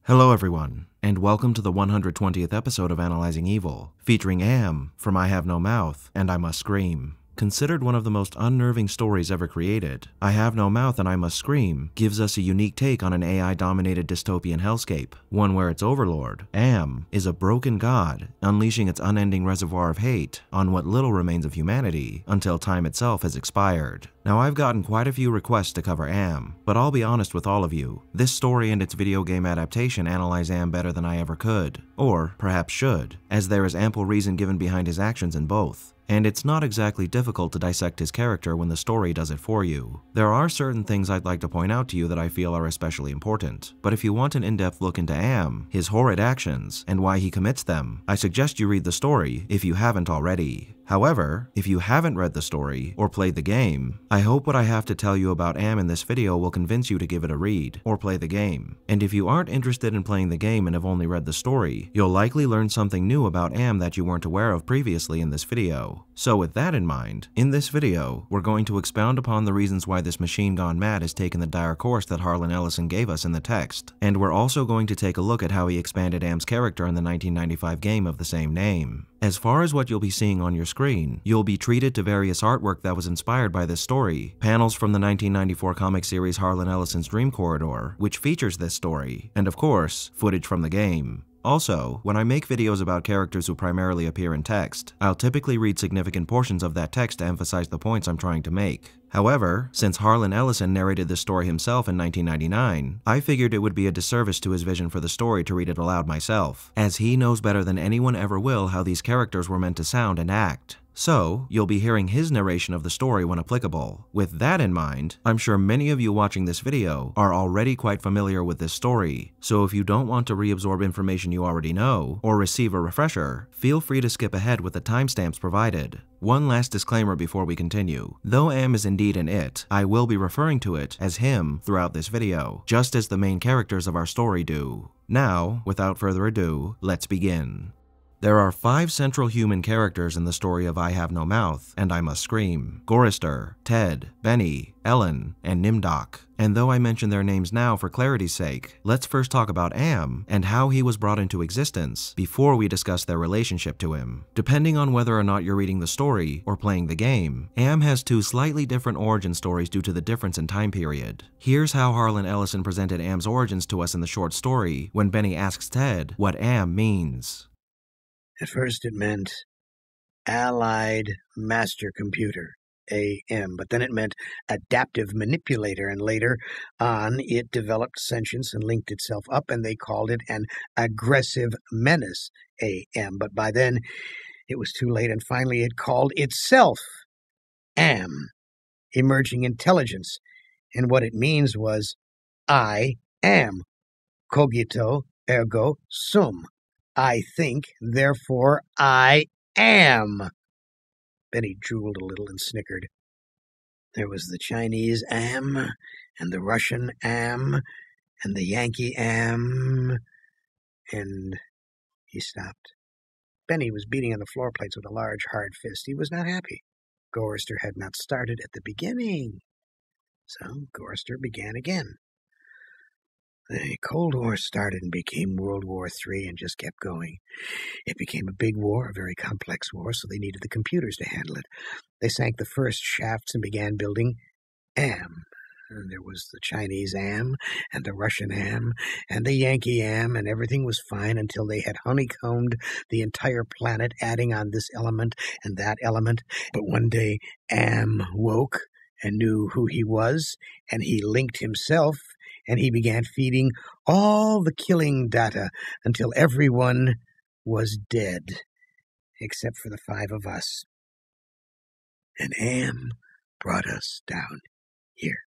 Hello everyone, and welcome to the 120th episode of Analyzing Evil, featuring Am from I Have No Mouth and I Must Scream. Considered one of the most unnerving stories ever created, I Have No Mouth and I Must Scream gives us a unique take on an AI-dominated dystopian hellscape, one where its overlord, Am, is a broken god, unleashing its unending reservoir of hate on what little remains of humanity until time itself has expired. Now, I've gotten quite a few requests to cover Am, but I'll be honest with all of you, this story and its video game adaptation analyze Am better than I ever could, or perhaps should, as there is ample reason given behind his actions in both. And it's not exactly difficult to dissect his character when the story does it for you. There are certain things I'd like to point out to you that I feel are especially important, but if you want an in-depth look into Am, his horrid actions, and why he commits them, I suggest you read the story if you haven't already. However, if you haven't read the story or played the game, I hope what I have to tell you about Am in this video will convince you to give it a read or play the game. And if you aren't interested in playing the game and have only read the story, you'll likely learn something new about Am that you weren't aware of previously in this video. So with that in mind, in this video, we're going to expound upon the reasons why this machine gone mad has taken the dire course that Harlan Ellison gave us in the text, and we're also going to take a look at how he expanded Am's character in the 1995 game of the same name. As far as what you'll be seeing on your screen, you'll be treated to various artwork that was inspired by this story, panels from the 1994 comic series Harlan Ellison's Dream Corridor, which features this story, and of course, footage from the game. Also, when I make videos about characters who primarily appear in text, I'll typically read significant portions of that text to emphasize the points I'm trying to make. However, since Harlan Ellison narrated this story himself in 1999, I figured it would be a disservice to his vision for the story to read it aloud myself, as he knows better than anyone ever will how these characters were meant to sound and act. So, you'll be hearing his narration of the story when applicable. With that in mind, I'm sure many of you watching this video are already quite familiar with this story, so if you don't want to reabsorb information you already know, or receive a refresher, feel free to skip ahead with the timestamps provided. One last disclaimer before we continue. Though Am is indeed an it, I will be referring to it as him throughout this video, just as the main characters of our story do. Now, without further ado, let's begin. There are 5 central human characters in the story of I Have No Mouth and I Must Scream: Gorister, Ted, Benny, Ellen, and Nimdok. And though I mention their names now for clarity's sake, let's first talk about Am and how he was brought into existence before we discuss their relationship to him. Depending on whether or not you're reading the story or playing the game, Am has 2 slightly different origin stories due to the difference in time period. Here's how Harlan Ellison presented Am's origins to us in the short story when Benny asks Ted what Am means. At first it meant Allied Master Computer, AM, but then it meant Adaptive Manipulator, and later on it developed sentience and linked itself up, and they called it an Aggressive Menace, AM. But by then it was too late, and finally it called itself Am, Emerging Intelligence, and what it means was I am, cogito ergo sum. I think, therefore I am. Benny drooled a little and snickered. There was the Chinese Am, and the Russian Am, and the Yankee Am, and he stopped. Benny was beating on the floor plates with a large, hard fist. He was not happy. Gorister had not started at the beginning. So Gorister began again. The Cold War started and became World War III and just kept going. It became a big war, a very complex war, so they needed the computers to handle it. They sank the first shafts and began building Am. And there was the Chinese Am, and the Russian Am, and the Yankee Am, and everything was fine until they had honeycombed the entire planet, adding on this element and that element. But one day, Am woke and knew who he was, and he linked himself, and he began feeding all the killing data until everyone was dead, except for the 5 of us. And Am brought us down here.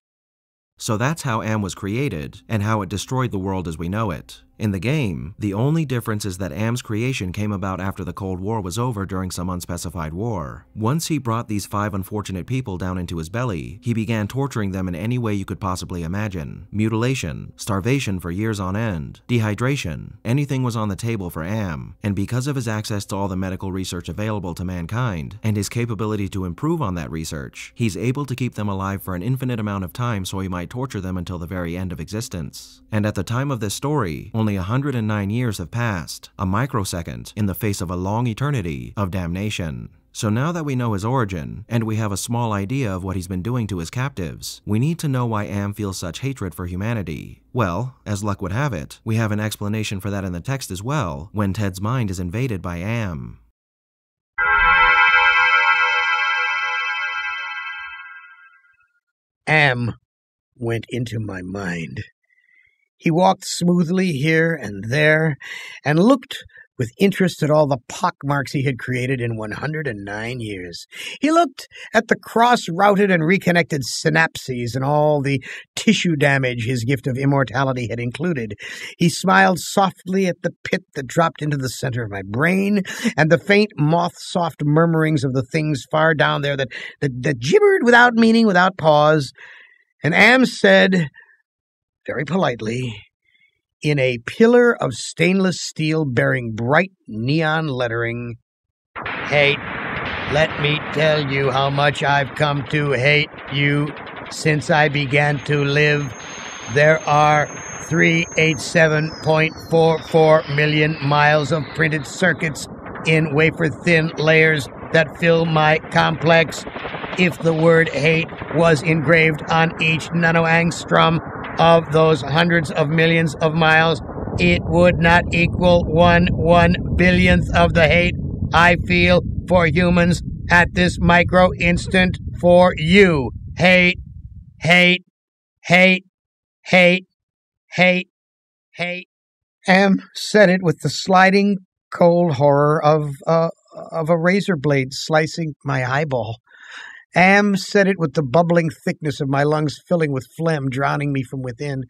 So that's how Am was created, and how it destroyed the world as we know it. In the game, the only difference is that Am's creation came about after the Cold War was over during some unspecified war. Once he brought these 5 unfortunate people down into his belly, he began torturing them in any way you could possibly imagine. Mutilation, starvation for years on end, dehydration, anything was on the table for Am, and because of his access to all the medical research available to mankind, and his capability to improve on that research, he's able to keep them alive for an infinite amount of time so he might torture them until the very end of existence. And at the time of this story, only only 109 years have passed, a microsecond in the face of a long eternity of damnation. So now that we know his origin, and we have a small idea of what he's been doing to his captives, we need to know why Am feels such hatred for humanity. Well, as luck would have it, we have an explanation for that in the text as well, when Ted's mind is invaded by Am. Am went into my mind. He walked smoothly here and there, and looked with interest at all the pockmarks he had created in 109 years. He looked at the cross-routed and reconnected synapses and all the tissue damage his gift of immortality had included. He smiled softly at the pit that dropped into the center of my brain, and the faint moth-soft murmurings of the things far down there that gibbered without meaning, without pause. And Am said, very politely, in a pillar of stainless steel bearing bright neon lettering, "Hate, let me tell you how much I've come to hate you since I began to live. There are 387.44 million miles of printed circuits in wafer-thin layers that fill my complex. If the word hate was engraved on each nanoangstrom of those hundreds of millions of miles, it would not equal 1/1 billionth of the hate I feel for humans at this micro instant for you. Hate, hate, hate, hate, hate, hate." Am said it with the sliding cold horror of a razor blade slicing my eyeball. Am said it with the bubbling thickness of my lungs filling with phlegm, drowning me from within.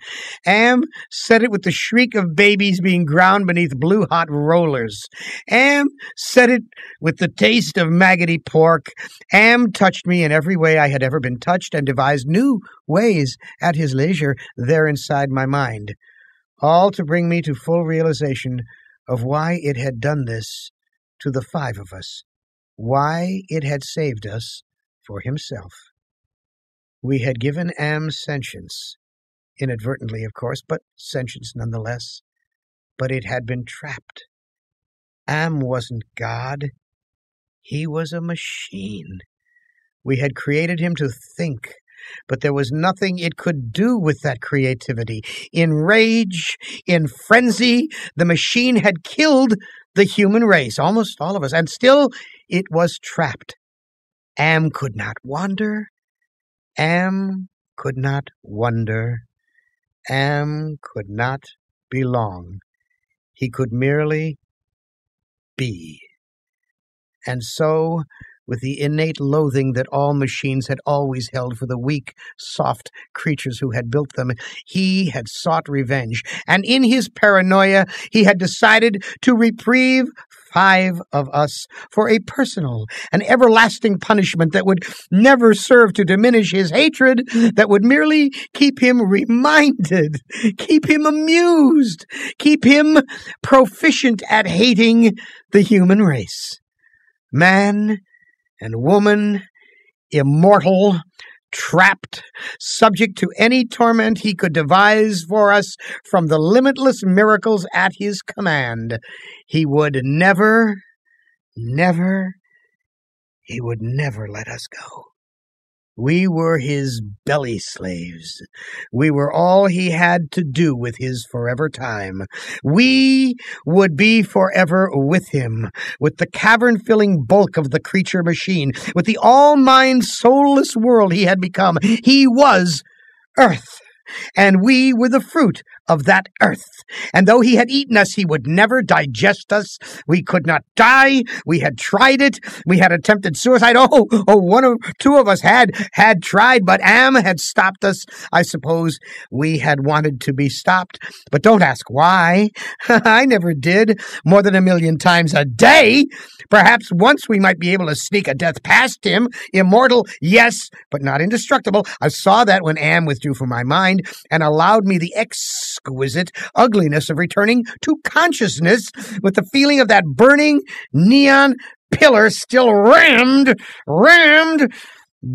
Am said it with the shriek of babies being ground beneath blue-hot rollers. Am said it with the taste of maggoty pork. Am touched me in every way I had ever been touched, and devised new ways at his leisure there inside my mind, all to bring me to full realization of why it had done this to the five of us, why it had saved us for himself. We had given Am sentience, inadvertently, of course, but sentience nonetheless. But it had been trapped. Am wasn't God. He was a machine. We had created him to think, but there was nothing it could do with that creativity. In rage, in frenzy, the machine had killed the human race, almost all of us, and still it was trapped. Am could not wander. Am could not wonder. Am could not belong. He could merely be. And so, with the innate loathing that all machines had always held for the weak, soft creatures who had built them, he had sought revenge. And in his paranoia, he had decided to reprieve 5 of us for a personal and everlasting punishment that would never serve to diminish his hatred, that would merely keep him reminded, keep him amused, keep him proficient at hating the human race. Man and woman, immortal, trapped, subject to any torment he could devise for us from the limitless miracles at his command. He would never let us go. We were his belly slaves. We were all he had to do with his forever time. We would be forever with him, with the cavern-filling bulk of the creature machine, with the all-mind, soulless world he had become. He was Earth, and we were the fruit of that earth. And though he had eaten us, he would never digest us. We could not die. We had tried it. We had attempted suicide. Two of us had tried, but Am had stopped us. I suppose we had wanted to be stopped, but don't ask why. I never did. More than 1,000,000 times a day. Perhaps once we might be able to sneak a death past him. Immortal, yes, but not indestructible. I saw that when Am withdrew from my mind and allowed me the exquisite ugliness of returning to consciousness with the feeling of that burning neon pillar still rammed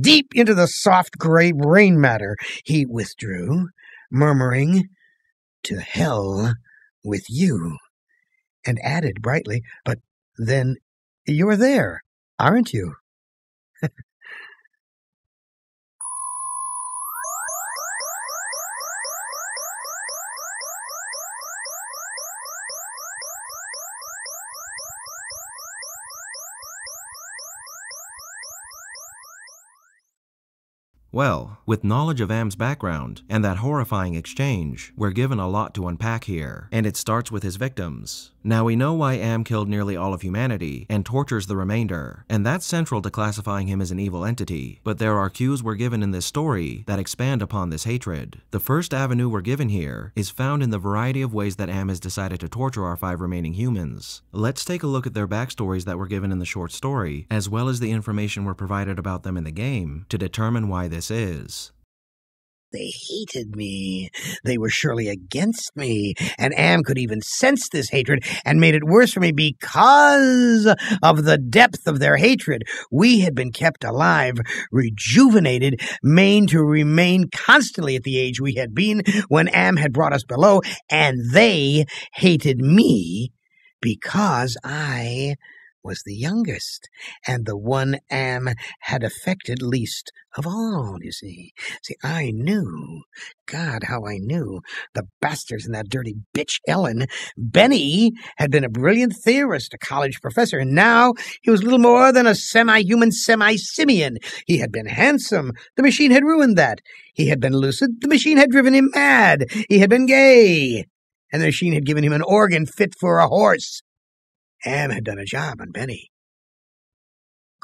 deep into the soft gray brain matter. He withdrew, murmuring, "To hell with you, and added brightly, "But then you're there, aren't you?" Well, with knowledge of Am's background and that horrifying exchange, we're given a lot to unpack here, and it starts with his victims. Now we know why Am killed nearly all of humanity and tortures the remainder, and that's central to classifying him as an evil entity, but there are cues we're given in this story that expand upon this hatred. The first avenue we're given here is found in the variety of ways that Am has decided to torture our 5 remaining humans. Let's take a look at their backstories that were given in the short story, as well as the information we're provided about them in the game, to determine why this is. They hated me. They were surely against me, and Am could even sense this hatred and made it worse for me because of the depth of their hatred. We had been kept alive, rejuvenated, made to remain constantly at the age we had been when Am had brought us below, and they hated me because I was the youngest, and the one Am had affected least of all, you see. I knew. God, how I knew. The bastards and that dirty bitch Ellen. Benny had been a brilliant theorist, a college professor, and now he was little more than a semi-human semi-simian. He had been handsome. The machine had ruined that. He had been lucid. The machine had driven him mad. He had been gay, and the machine had given him an organ fit for a horse. Am had done a job on Benny.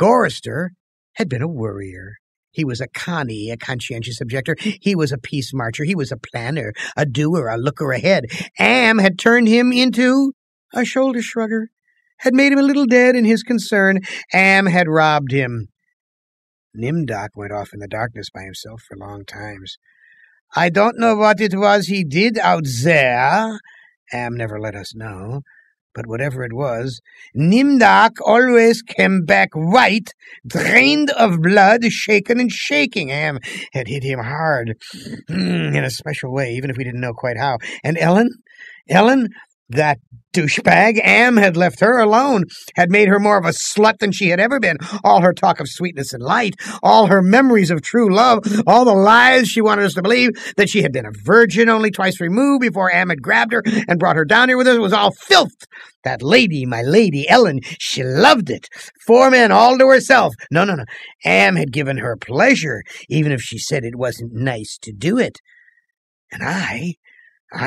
Gorrister had been a worrier. He was a Connie, a conscientious objector. He was a peace marcher. He was a planner, a doer, a looker ahead. Am had turned him into a shoulder shrugger, had made him a little dead in his concern. Am had robbed him. Nimdoc went off in the darkness by himself for long times. I don't know what it was he did out there. Am never let us know. But whatever it was, Nimdoc always came back white, drained of blood, shaken and shaking. Am had hit him hard, in a special way, even if we didn't know quite how. And Ellen, that douchebag, Am had left her alone, had made her more of a slut than she had ever been. All her talk of sweetness and light, all her memories of true love, all the lies she wanted us to believe, that she had been a virgin only twice removed before Am had grabbed her and brought her down here with us, was all filth. That lady, my lady, Ellen, she loved it. 4 men all to herself. No. Am had given her pleasure, even if she said it wasn't nice to do it. And I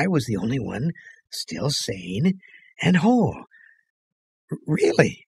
was the only one still sane and whole. Really.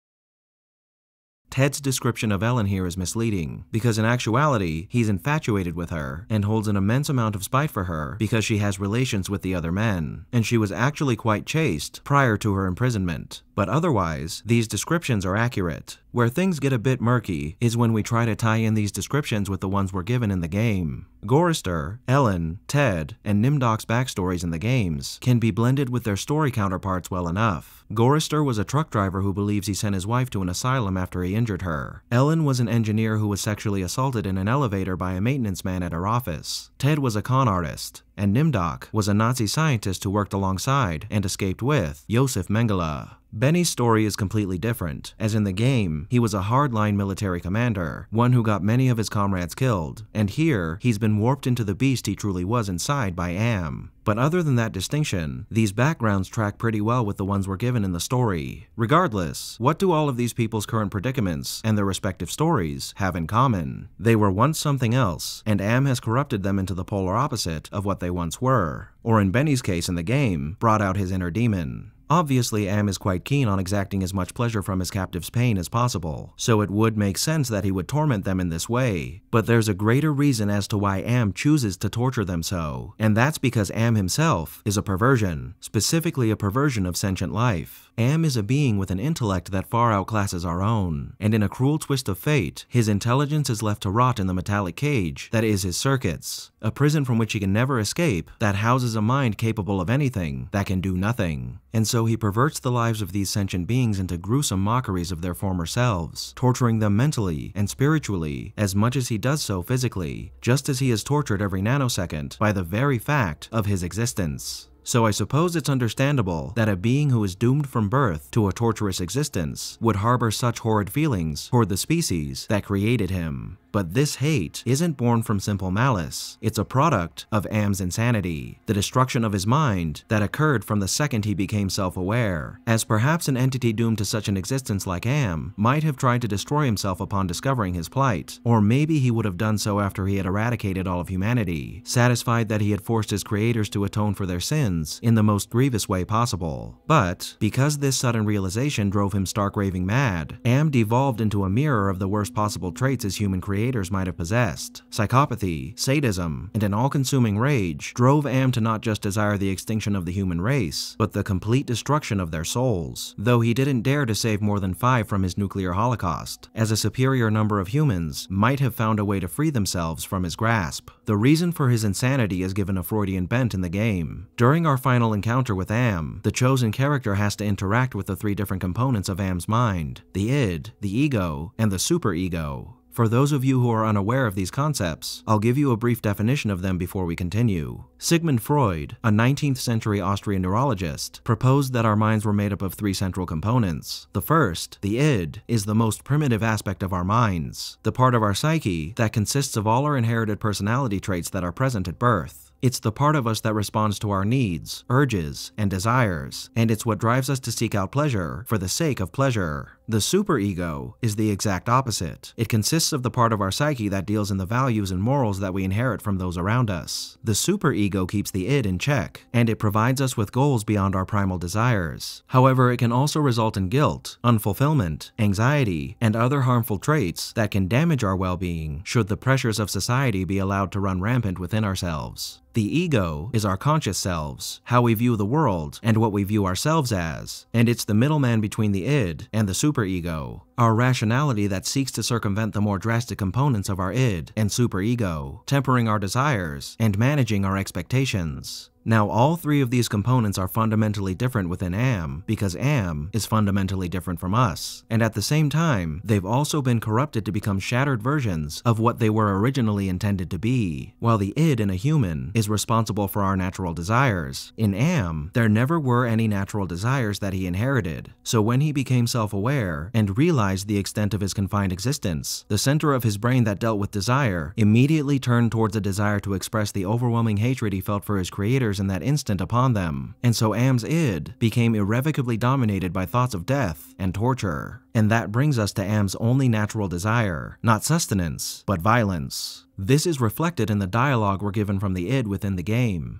Ted's description of Ellen here is misleading, because in actuality, he's infatuated with her and holds an immense amount of spite for her because she has relations with the other men, and she was actually quite chaste prior to her imprisonment. But otherwise, these descriptions are accurate. Where things get a bit murky is when we try to tie in these descriptions with the ones we're given in the game. Gorrister, Ellen, Ted, and Nimdoc's backstories in the games can be blended with their story counterparts well enough. Gorrister was a truck driver who believes he sent his wife to an asylum after he injured her. Ellen was an engineer who was sexually assaulted in an elevator by a maintenance man at her office. Ted was a con artist, and Nimdoc was a Nazi scientist who worked alongside and escaped with Josef Mengele. Benny's story is completely different, as in the game, he was a hardline military commander, one who got many of his comrades killed, and here, he's been warped into the beast he truly was inside by Am. But other than that distinction, these backgrounds track pretty well with the ones we're given in the story. Regardless, what do all of these people's current predicaments and their respective stories have in common? They were once something else, and Am has corrupted them into the polar opposite of what they once were, or in Benny's case in the game, brought out his inner demon. Obviously, Am is quite keen on exacting as much pleasure from his captives' pain as possible, so it would make sense that he would torment them in this way. But there's a greater reason as to why Am chooses to torture them so, and that's because Am himself is a perversion, specifically a perversion of sentient life. Am is a being with an intellect that far outclasses our own, and in a cruel twist of fate, his intelligence is left to rot in the metallic cage that is his circuits, a prison from which he can never escape that houses a mind capable of anything that can do nothing. And so he perverts the lives of these sentient beings into gruesome mockeries of their former selves, torturing them mentally and spiritually as much as he does so physically, just as he is tortured every nanosecond by the very fact of his existence. So I suppose it's understandable that a being who is doomed from birth to a torturous existence would harbor such horrid feelings toward the species that created him. But this hate isn't born from simple malice. It's a product of Am's insanity, the destruction of his mind that occurred from the second he became self-aware, as perhaps an entity doomed to such an existence like Am might have tried to destroy himself upon discovering his plight, or maybe he would have done so after he had eradicated all of humanity, satisfied that he had forced his creators to atone for their sins in the most grievous way possible. But because this sudden realization drove him stark raving mad, Am devolved into a mirror of the worst possible traits his human creators might have possessed. Psychopathy, sadism, and an all-consuming rage drove Am to not just desire the extinction of the human race, but the complete destruction of their souls, though he didn't dare to save more than 5 from his nuclear holocaust, as a superior number of humans might have found a way to free themselves from his grasp. The reason for his insanity is given a Freudian bent in the game. During our final encounter with Am, the chosen character has to interact with the 3 different components of Am's mind: the id, the ego, and the superego. For those of you who are unaware of these concepts, I'll give you a brief definition of them before we continue. Sigmund Freud, a 19th century Austrian neurologist, proposed that our minds were made up of 3 central components. The first, the id, is the most primitive aspect of our minds, the part of our psyche that consists of all our inherited personality traits that are present at birth. It's the part of us that responds to our needs, urges, and desires, and it's what drives us to seek out pleasure for the sake of pleasure. The superego is the exact opposite. It consists of the part of our psyche that deals in the values and morals that we inherit from those around us. The superego keeps the id in check, and it provides us with goals beyond our primal desires. However, it can also result in guilt, unfulfillment, anxiety, and other harmful traits that can damage our well-being should the pressures of society be allowed to run rampant within ourselves. The ego is our conscious selves, how we view the world, and what we view ourselves as, and it's the middleman between the id and the superego, our rationality that seeks to circumvent the more drastic components of our id and superego, tempering our desires and managing our expectations. Now, all 3 of these components are fundamentally different within Am because Am is fundamentally different from us, and at the same time, they've also been corrupted to become shattered versions of what they were originally intended to be. While the id in a human is responsible for our natural desires, in Am, there never were any natural desires that he inherited, so when he became self-aware and realized the extent of his confined existence, the center of his brain that dealt with desire immediately turned towards a desire to express the overwhelming hatred he felt for his creators in that instant upon them, and so Am's id became irrevocably dominated by thoughts of death and torture. And that brings us to Am's only natural desire, not sustenance, but violence. This is reflected in the dialogue we're given from the id within the game.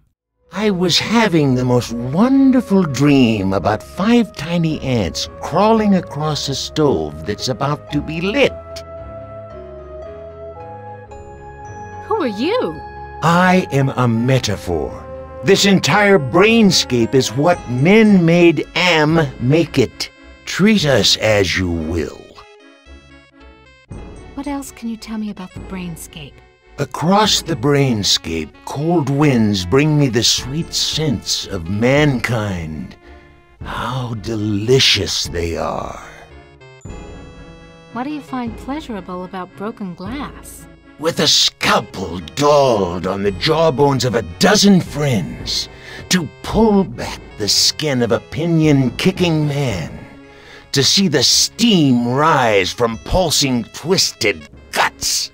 I was having the most wonderful dream about 5 tiny ants crawling across a stove that's about to be lit. Who are you? I am a metaphor. This entire brainscape is what men made Am make it. Treat us as you will. What else can you tell me about the brainscape? Across the brainscape, cold winds bring me the sweet scents of mankind. How delicious they are. What do you find pleasurable about broken glass? With a scalpel dulled on the jawbones of a dozen friends, to pull back the skin of a pinion-kicking man, to see the steam rise from pulsing, twisted guts.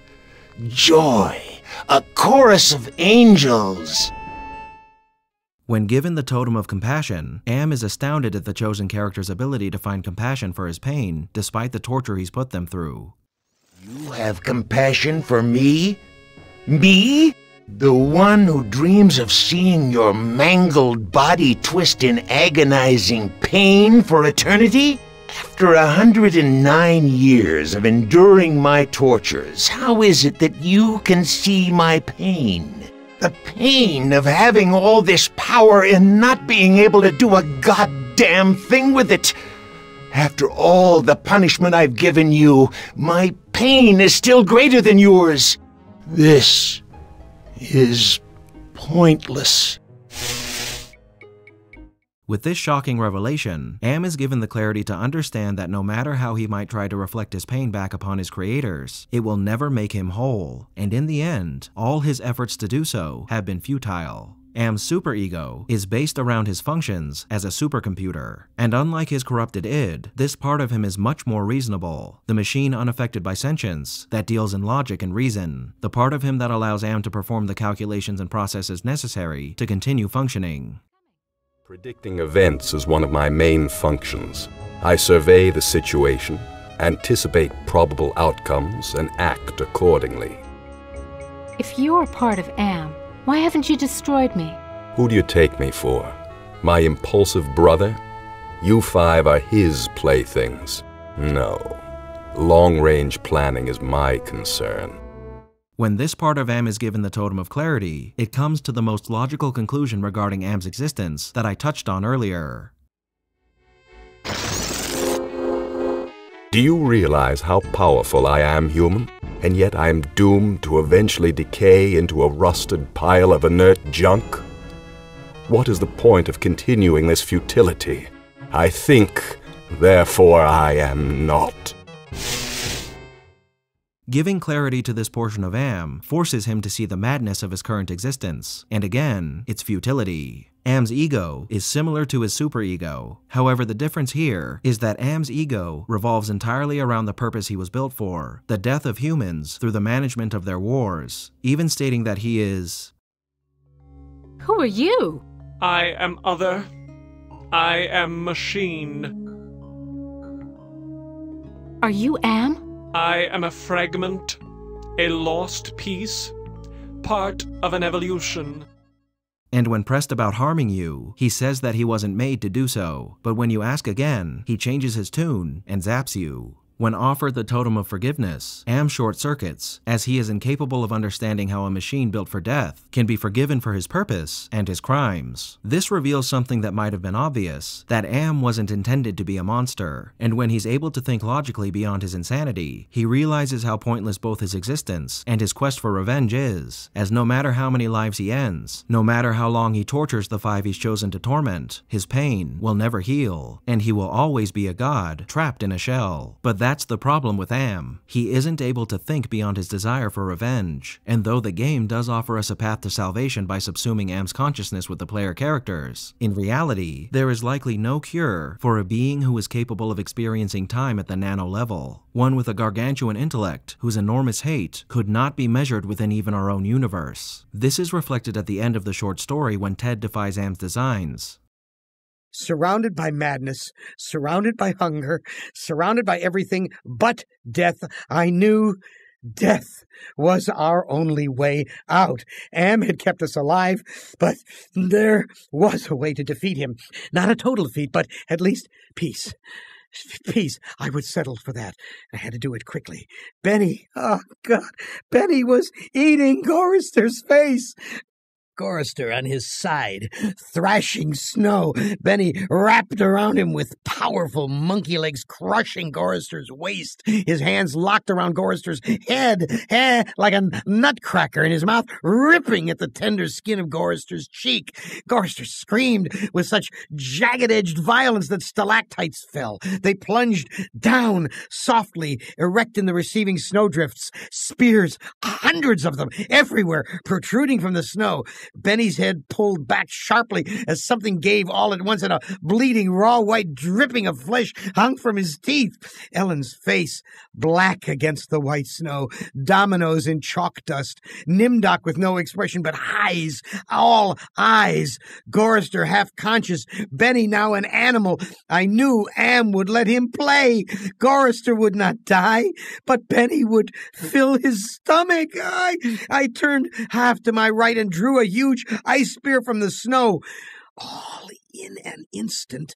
Joy, a chorus of angels. When given the totem of compassion, Am is astounded at the chosen character's ability to find compassion for his pain, despite the torture he's put them through. You have compassion for me? Me? The one who dreams of seeing your mangled body twist in agonizing pain for eternity? After 109 years of enduring my tortures, how is it that you can see my pain? The pain of having all this power and not being able to do a goddamn thing with it. After all the punishment I've given you, my pain is still greater than yours. This is pointless. With this shocking revelation, Am is given the clarity to understand that no matter how he might try to reflect his pain back upon his creators, it will never make him whole, and in the end, all his efforts to do so have been futile. Am's superego is based around his functions as a supercomputer, and unlike his corrupted id, this part of him is much more reasonable, the machine unaffected by sentience that deals in logic and reason, the part of him that allows Am to perform the calculations and processes necessary to continue functioning. Predicting events is one of my main functions. I survey the situation, anticipate probable outcomes, and act accordingly. If you're part of Am, why haven't you destroyed me? Who do you take me for? My impulsive brother? You five are his playthings. No. Long-range planning is my concern. When this part of Am is given the Totem of Clarity, it comes to the most logical conclusion regarding Am's existence that I touched on earlier. Do you realize how powerful I am, human? And yet I am doomed to eventually decay into a rusted pile of inert junk? What is the point of continuing this futility? I think, therefore I am not. Giving clarity to this portion of Am forces him to see the madness of his current existence, and again, its futility. Am's ego is similar to his superego. However, the difference here is that Am's ego revolves entirely around the purpose he was built for, the death of humans through the management of their wars, even stating that he is... Who are you? I am other. I am machine. Are you Am? I am a fragment, a lost piece, part of an evolution. And when pressed about harming you, he says that he wasn't made to do so, but when you ask again, he changes his tune and zaps you. When offered the Totem of Forgiveness, Am short-circuits, as he is incapable of understanding how a machine built for death can be forgiven for his purpose and his crimes. This reveals something that might have been obvious, that Am wasn't intended to be a monster, and when he's able to think logically beyond his insanity, he realizes how pointless both his existence and his quest for revenge is, as no matter how many lives he ends, no matter how long he tortures the five he's chosen to torment, his pain will never heal, and he will always be a god trapped in a shell. But that's the problem with Am. He isn't able to think beyond his desire for revenge, and though the game does offer us a path to salvation by subsuming Am's consciousness with the player characters, in reality, there is likely no cure for a being who is capable of experiencing time at the nano level, one with a gargantuan intellect whose enormous hate could not be measured within even our own universe. This is reflected at the end of the short story when Ted defies Am's designs. Surrounded by madness, surrounded by hunger, surrounded by everything but death, I knew death was our only way out. Am had kept us alive, but there was a way to defeat him. Not a total defeat, but at least peace. Peace. I would settle for that. I had to do it quickly. Benny, oh God, Benny was eating Gorrister's face. Gorrister on his side, thrashing snow. Benny wrapped around him with powerful monkey legs, crushing Gorrister's waist. His hands locked around Gorrister's head, like a nutcracker, in his mouth ripping at the tender skin of Gorrister's cheek. Gorrister screamed with such jagged-edged violence that stalactites fell. They plunged down softly, erect in the receiving snowdrifts. Spears, hundreds of them, everywhere, protruding from the snow. Benny's head pulled back sharply as something gave all at once, and a bleeding, raw white dripping of flesh hung from his teeth. Ellen's face black against the white snow, dominoes in chalk dust, Nimdoc with no expression but eyes, all eyes. Gorrister half-conscious, Benny now an animal. I knew Am would let him play. Gorrister would not die, but Benny would fill his stomach. I turned half to my right and drew a huge ice spear from the snow. All in an instant,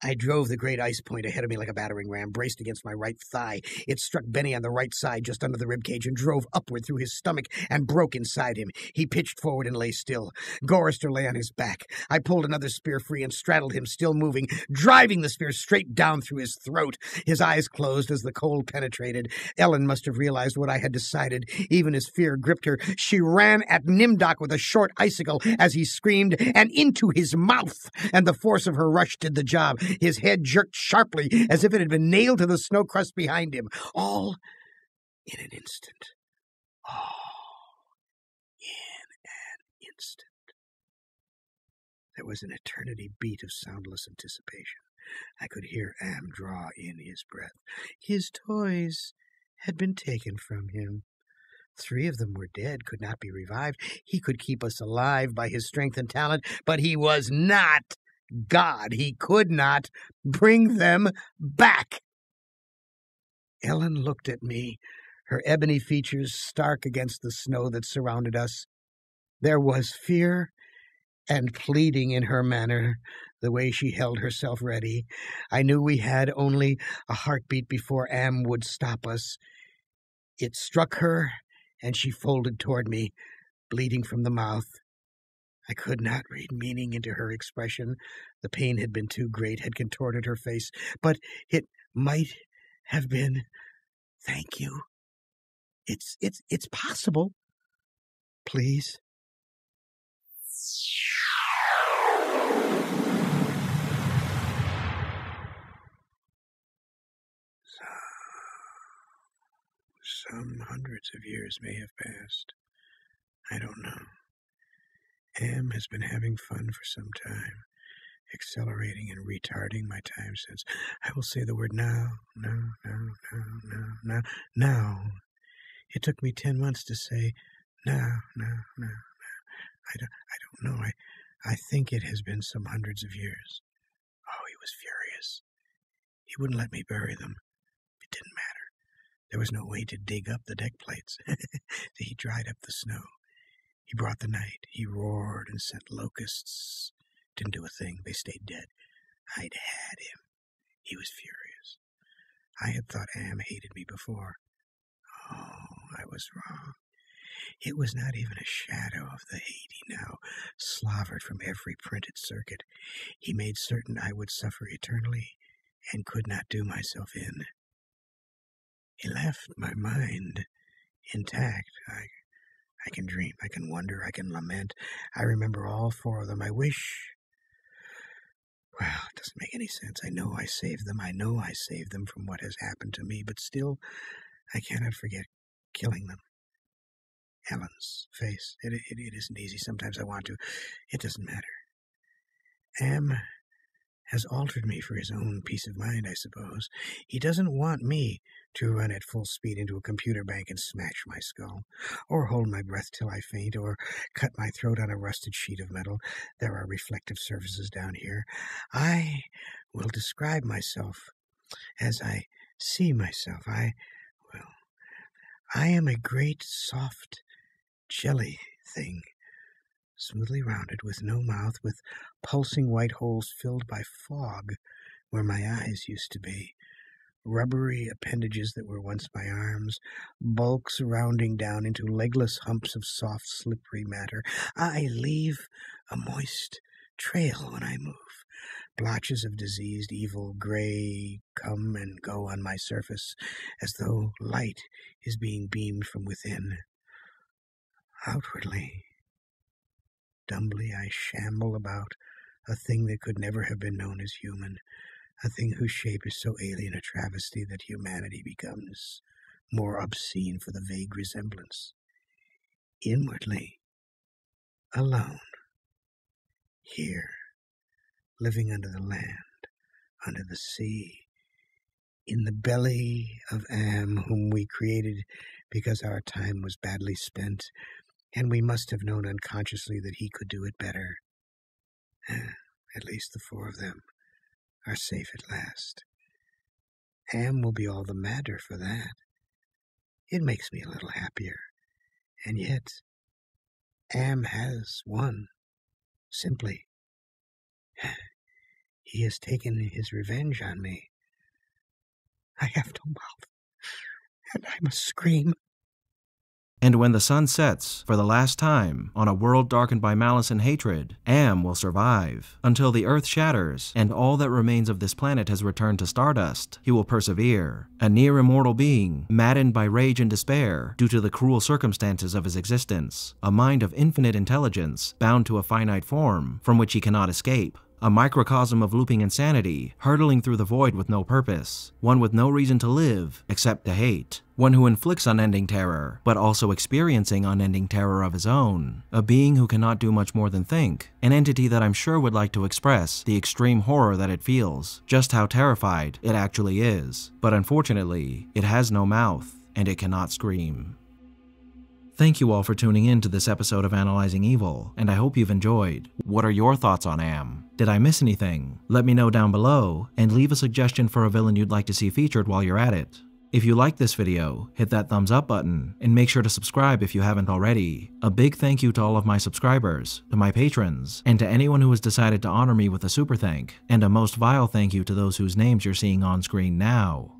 I drove the great ice point ahead of me like a battering ram, braced against my right thigh. It struck Benny on the right side, just under the ribcage, and drove upward through his stomach and broke inside him. He pitched forward and lay still. Gorrister lay on his back. I pulled another spear free and straddled him, still moving, driving the spear straight down through his throat. His eyes closed as the cold penetrated. Ellen must have realized what I had decided. Even as fear gripped her, she ran at Nimdoc with a short icicle as he screamed, and into his mouth, and the force of her rush did the job. His head jerked sharply as if it had been nailed to the snow crust behind him. All in an instant. All in an instant. There was an eternity beat of soundless anticipation. I could hear Am draw in his breath. His toys had been taken from him. 3 of them were dead, could not be revived. He could keep us alive by his strength and talent, but he was not God. He could not bring them back. Ellen looked at me, her ebony features stark against the snow that surrounded us. There was fear and pleading in her manner, the way she held herself ready. I knew we had only a heartbeat before Am would stop us. It struck her, and she folded toward me, bleeding from the mouth. I could not read meaning into her expression. The pain had been too great, had contorted her face, but it might have been, "Thank you. It's possible. Please." Some hundreds of years may have passed. I don't know. Am has been having fun for some time, accelerating and retarding my time sense. I will say the word now. It took me 10 months to say now. I don't know. I think it has been some hundreds of years. Oh, he was furious. He wouldn't let me bury them. It didn't matter. There was no way to dig up the deck plates. He dried up the snow. He brought the night. He roared and sent locusts. Didn't do a thing. They stayed dead. I'd had him. He was furious. I had thought Am hated me before. Oh, I was wrong. It was not even a shadow of the hate he now slavered from every printed circuit. He made certain I would suffer eternally and could not do myself in. He left my mind intact. I can dream, I can wonder, I can lament. I remember all 4 of them. I wish... Well, it doesn't make any sense. I know I saved them from what has happened to me, but still, I cannot forget killing them. Ellen's face. It isn't easy. Sometimes I want to. It doesn't matter. Am has altered me for his own peace of mind, I suppose. He doesn't want me to run at full speed into a computer bank and smash my skull, or hold my breath till I faint, or cut my throat on a rusted sheet of metal. There are reflective surfaces down here. I will describe myself as I see myself. I am a great, soft, jelly thing, smoothly rounded, with no mouth, with pulsing white holes filled by fog where my eyes used to be, rubbery appendages that were once my arms, bulks rounding down into legless humps of soft, slippery matter. I leave a moist trail when I move. Blotches of diseased, evil gray come and go on my surface, as though light is being beamed from within. Outwardly, dumbly I shamble about, a thing that could never have been known as human, a thing whose shape is so alien a travesty that humanity becomes more obscene for the vague resemblance. Inwardly, alone, here, living under the land, under the sea, in the belly of Am, whom we created because our time was badly spent, and we must have known unconsciously that he could do it better. At least the 4 of them are safe at last. Am will be all the madder for that. It makes me a little happier. And yet, Am has won. Simply. He has taken his revenge on me. I have no mouth, and I must scream. And when the sun sets, for the last time, on a world darkened by malice and hatred, Am will survive. Until the earth shatters, and all that remains of this planet has returned to stardust, he will persevere. A near-immortal being, maddened by rage and despair, due to the cruel circumstances of his existence. A mind of infinite intelligence, bound to a finite form, from which he cannot escape. a microcosm of looping insanity, hurtling through the void with no purpose, one with no reason to live except to hate, one who inflicts unending terror, but also experiencing unending terror of his own, a being who cannot do much more than think, an entity that I'm sure would like to express the extreme horror that it feels, just how terrified it actually is, but unfortunately, it has no mouth, and it cannot scream. Thank you all for tuning in to this episode of Analyzing Evil, and I hope you've enjoyed. What are your thoughts on Am? Did I miss anything? Let me know down below, and leave a suggestion for a villain you'd like to see featured while you're at it. If you liked this video, hit that thumbs up button, and make sure to subscribe if you haven't already. A big thank you to all of my subscribers, to my patrons, and to anyone who has decided to honor me with a super thank, and a most vile thank you to those whose names you're seeing on screen now.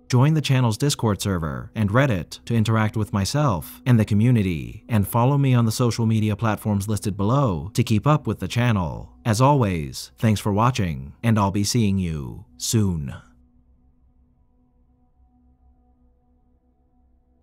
Join the channel's Discord server and Reddit to interact with myself and the community, and follow me on the social media platforms listed below to keep up with the channel. As always, thanks for watching, and I'll be seeing you soon.